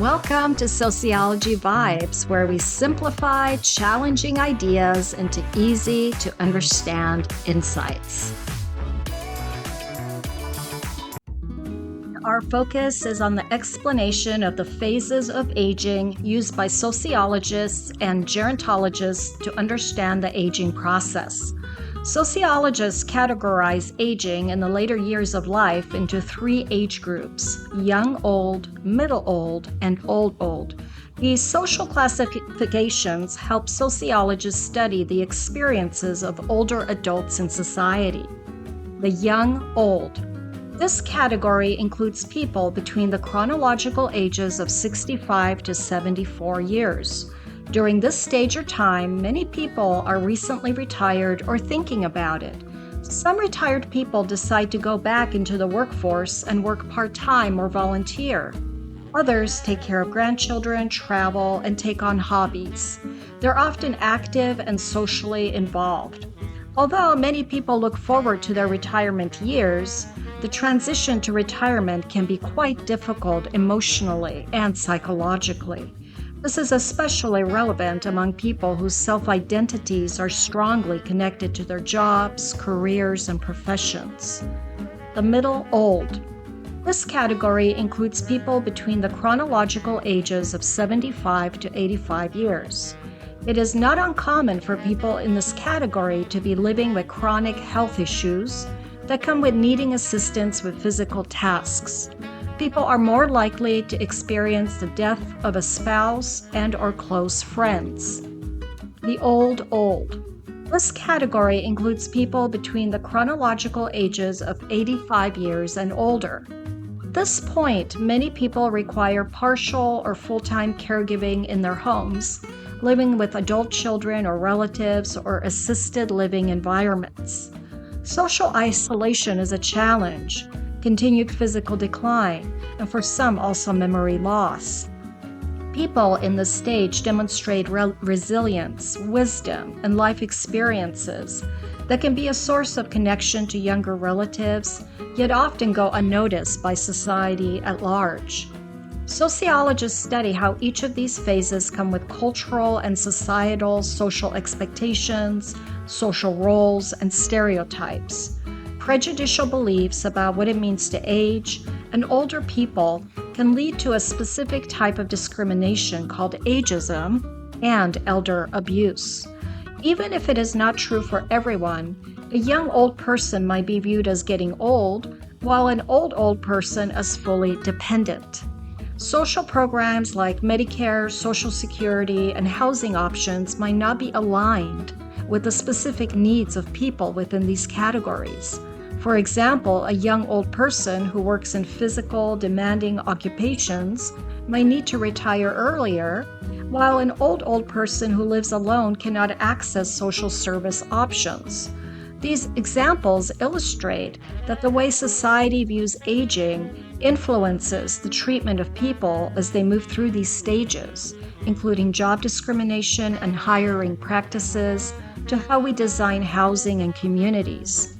Welcome to Sociology Vibes, where we simplify challenging ideas into easy to understand insights. Our focus is on the explanation of the phases of aging used by sociologists and gerontologists to understand the aging process. Sociologists categorize aging in the later years of life into three age groups: young old, middle old, and old old. These social classifications help sociologists study the experiences of older adults in society. The young old. This category includes people between the chronological ages of 65 to 74 years. During this stage or time, many people are recently retired or thinking about it. Some retired people decide to go back into the workforce and work part-time or volunteer. Others take care of grandchildren, travel, and take on hobbies. They're often active and socially involved. Although many people look forward to their retirement years, the transition to retirement can be quite difficult emotionally and psychologically. This is especially relevant among people whose self-identities are strongly connected to their jobs, careers, and professions. The middle old. This category includes people between the chronological ages of 75 to 85 years. It is not uncommon for people in this category to be living with chronic health issues that come with needing assistance with physical tasks. People are more likely to experience the death of a spouse and/or close friends. The old old. This category includes people between the chronological ages of 85 years and older. At this point, many people require partial or full-time caregiving in their homes, living with adult children or relatives or assisted living environments. Social isolation is a challenge, continued physical decline, and for some also memory loss. People in this stage demonstrate resilience, wisdom, and life experiences that can be a source of connection to younger relatives, yet often go unnoticed by society at large. Sociologists study how each of these phases come with cultural and societal social expectations, social roles, and stereotypes. Prejudicial beliefs about what it means to age and older people can lead to a specific type of discrimination called ageism and elder abuse. Even if it is not true for everyone, a young old person might be viewed as getting old, while an old person as fully dependent. Social programs like Medicare, Social Security, and housing options might not be aligned with the specific needs of people within these categories. For example, a young old person who works in physical, demanding occupations might need to retire earlier, while an old person who lives alone cannot access social service options. These examples illustrate that the way society views aging influences the treatment of people as they move through these stages, including job discrimination and hiring practices, to how we design housing and communities.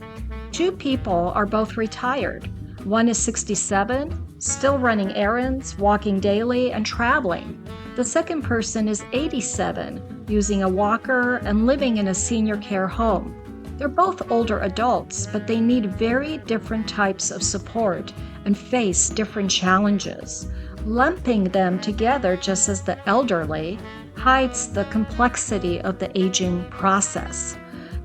Two people are both retired. One is 67, still running errands, walking daily, and traveling. The second person is 87, using a walker and living in a senior care home. They're both older adults, but they need very different types of support and face different challenges. Lumping them together just as the elderly hides the complexity of the aging process.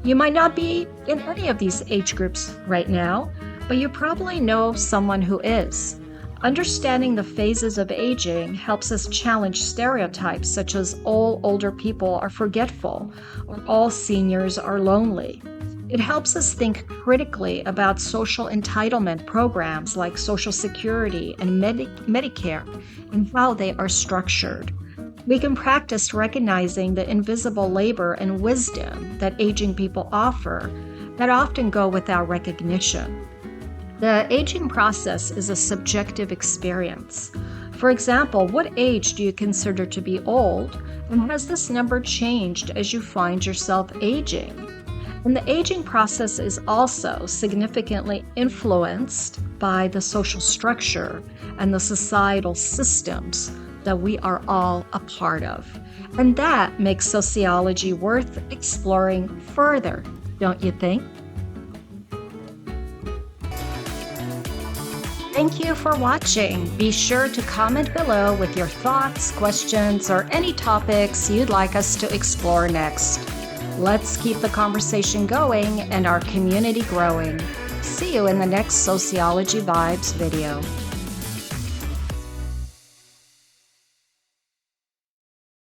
You might not be in any of these age groups right now, but you probably know someone who is. Understanding the phases of aging helps us challenge stereotypes such as all older people are forgetful or all seniors are lonely. It helps us think critically about social entitlement programs like Social Security and Medicare and how they are structured. We can practice recognizing the invisible labor and wisdom that aging people offer that often go without recognition. The aging process is a subjective experience. For example, what age do you consider to be old, and has this number changed as you find yourself aging? And the aging process is also significantly influenced by the social structure and the societal systems that we are all a part of. And that makes sociology worth exploring further, don't you think? Thank you for watching. Be sure to comment below with your thoughts, questions, or any topics you'd like us to explore next. Let's keep the conversation going and our community growing. See you in the next Sociology Vibes video.